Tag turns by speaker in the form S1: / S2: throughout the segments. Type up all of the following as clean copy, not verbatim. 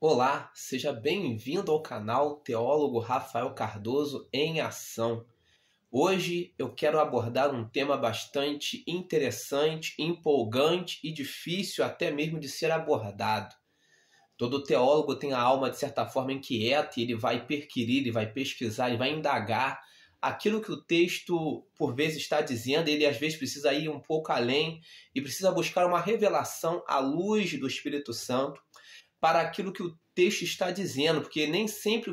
S1: Olá, seja bem-vindo ao canal Teólogo Rafael Cardoso em Ação. Hoje eu quero abordar um tema bastante interessante, empolgante e difícil até mesmo de ser abordado. Todo teólogo tem a alma de certa forma inquieta e ele vai perquirir, ele vai pesquisar, ele vai indagar aquilo que o texto por vezes está dizendo. Ele às vezes precisa ir um pouco além e precisa buscar uma revelação à luz do Espírito Santo para aquilo que o texto está dizendo, porque nem sempre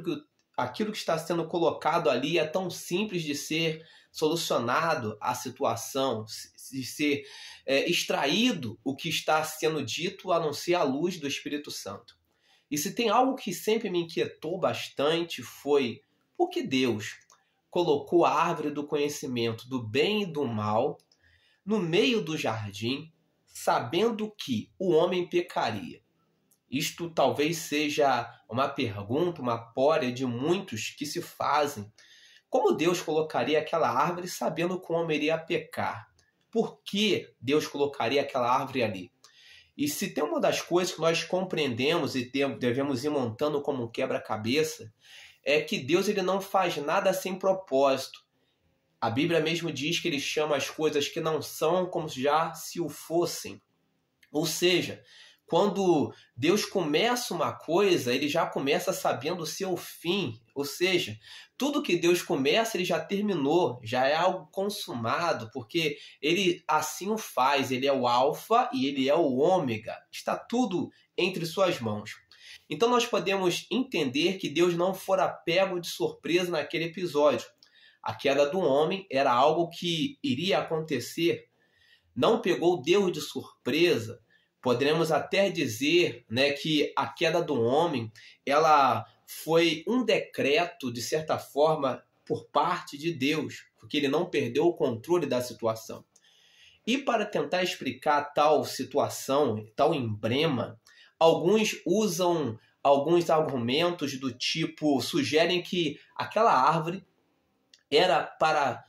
S1: aquilo que está sendo colocado ali é tão simples de ser solucionado a situação, de ser extraído o que está sendo dito, a não ser a luz do Espírito Santo. E se tem algo que sempre me inquietou bastante foi por que Deus colocou a árvore do conhecimento do bem e do mal no meio do jardim, sabendo que o homem pecaria. Isto talvez seja uma pergunta, uma pória de muitos que se fazem. Como Deus colocaria aquela árvore sabendo que o homem iria pecar? Por que Deus colocaria aquela árvore ali? E se tem uma das coisas que nós compreendemos e devemos ir montando como um quebra-cabeça, é que Deus ele não faz nada sem propósito. A Bíblia mesmo diz que ele chama as coisas que não são como já se o fossem. Ou seja, quando Deus começa uma coisa, ele já começa sabendo o seu fim. Ou seja, tudo que Deus começa, ele já terminou, já é algo consumado, porque ele assim o faz. Ele é o alfa e ele é o ômega. Está tudo entre suas mãos. Então nós podemos entender que Deus não fora pego de surpresa naquele episódio. A queda do homem era algo que iria acontecer. Não pegou Deus de surpresa. Poderemos até dizer, que a queda do homem ela foi um decreto, de certa forma, por parte de Deus, porque ele não perdeu o controle da situação. E para tentar explicar tal situação, tal emblema, alguns usam alguns argumentos do tipo, sugerem que aquela árvore era para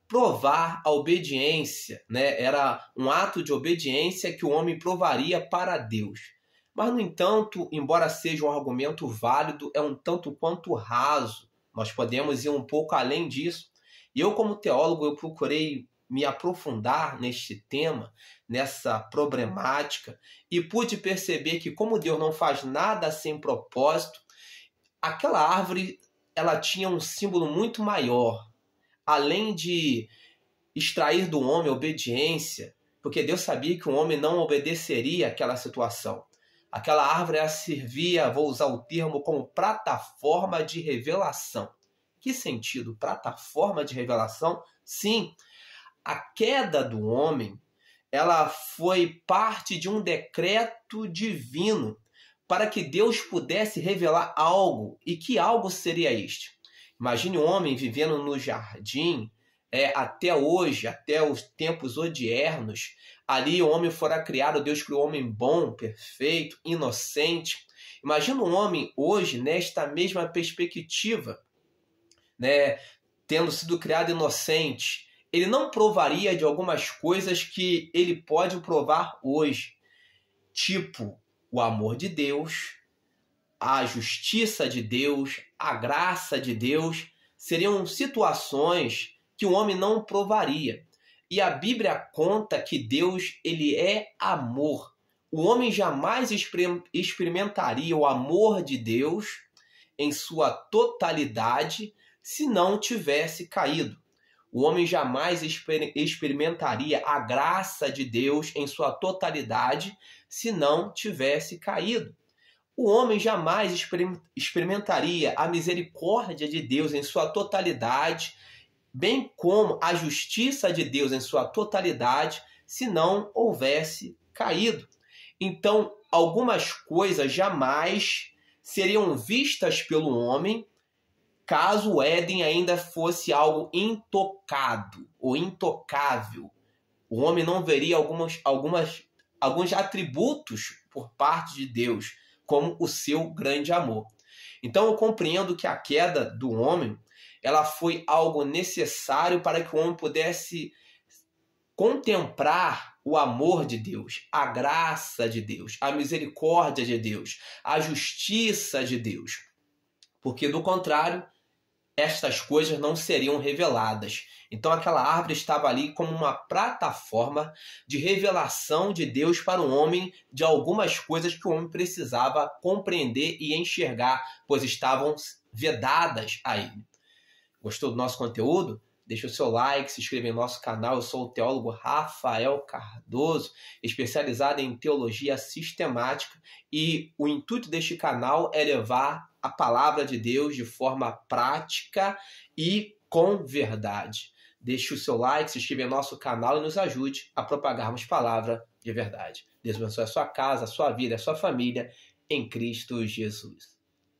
S1: provar a obediência, Era um ato de obediência que o homem provaria para Deus. Mas, no entanto, embora seja um argumento válido, é um tanto quanto raso. Nós podemos ir um pouco além disso. E eu, como teólogo, eu procurei me aprofundar neste tema, nessa problemática, e pude perceber que, como Deus não faz nada sem propósito, aquela árvore ela tinha um símbolo muito maior. Além de extrair do homem obediência, porque Deus sabia que o homem não obedeceria àquela situação. Aquela árvore servia, vou usar o termo, como plataforma de revelação. Que sentido? Plataforma de revelação? Sim, a queda do homem ela foi parte de um decreto divino para que Deus pudesse revelar algo. E que algo seria este? Imagine um homem vivendo no jardim, até hoje, até os tempos odiernos. Ali o homem fora criado, Deus criou o homem bom, perfeito, inocente. Imagina um homem hoje, nesta mesma perspectiva, tendo sido criado inocente. Ele não provaria de algumas coisas que ele pode provar hoje. Tipo, o amor de Deus, a justiça de Deus, a graça de Deus, seriam situações que o homem não provaria. E a Bíblia conta que Deus ele é amor. O homem jamais experimentaria o amor de Deus em sua totalidade se não tivesse caído. O homem jamais experimentaria a graça de Deus em sua totalidade se não tivesse caído. O homem jamais experimentaria a misericórdia de Deus em sua totalidade, bem como a justiça de Deus em sua totalidade, se não houvesse caído. Então, algumas coisas jamais seriam vistas pelo homem caso o Éden ainda fosse algo intocado ou intocável. O homem não veria alguns atributos por parte de Deus, como o seu grande amor. Então eu compreendo que a queda do homem ela foi algo necessário para que o homem pudesse contemplar o amor de Deus, a graça de Deus, a misericórdia de Deus, a justiça de Deus. Porque, do contrário, estas coisas não seriam reveladas. Então aquela árvore estava ali como uma plataforma de revelação de Deus para o homem de algumas coisas que o homem precisava compreender e enxergar, pois estavam vedadas a ele. Gostou do nosso conteúdo? Deixa o seu like, se inscreva em nosso canal. Eu sou o teólogo Rafael Cardoso, especializado em teologia sistemática, e o intuito deste canal é levar a palavra de Deus de forma prática e com verdade. Deixe o seu like, se inscreva em nosso canal e nos ajude a propagarmos palavra de verdade. Deus abençoe a sua casa, a sua vida, a sua família em Cristo Jesus.